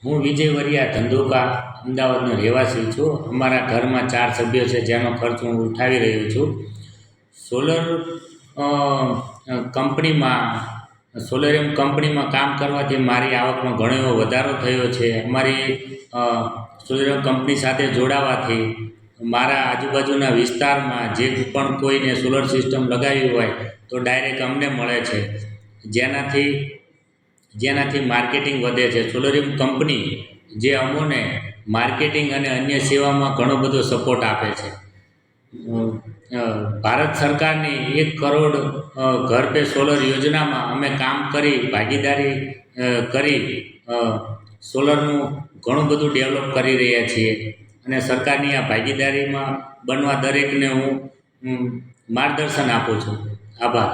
હું વિજય વરિયા ધંધુકા અમદાવાદનો રહેવાસી છું। અમારા ઘરમાં 4 સભ્યો છે, જેનો ખર્ચ હું ઉઠાવી રહ્યો છું। સોલર કંપનીમાં સોલેરિયમ કંપનીમાં કામ કરવાથી મારી આવકમાં ઘણો એવો વધારો થયો છે। અમારી સોલેરિયમ કંપની સાથે જોડાવાથી મારા આજુબાજુના વિસ્તારમાં જે પણ કોઈને સોલર સિસ્ટમ લગાવી હોય તો ડાયરેક્ટ અમને મળે છે, જેનાથી માર્કેટિંગ વધે છે। સોલેરિયમ કંપની જે અમોને માર્કેટિંગ અને અન્ય સેવામાં ઘણો બધો સપોર્ટ આપે છે। ભારત સરકારની 1 કરોડ ઘર પે સોલર યોજનામાં અમે કામ કરી ભાગીદારી કરી સોલરનું ઘણું બધું ડેવલપ કરી રહ્યા છીએ અને સરકારની આ ભાગીદારીમાં બનવા દરેકને હું માર્ગદર્શન આપું છું। આભાર।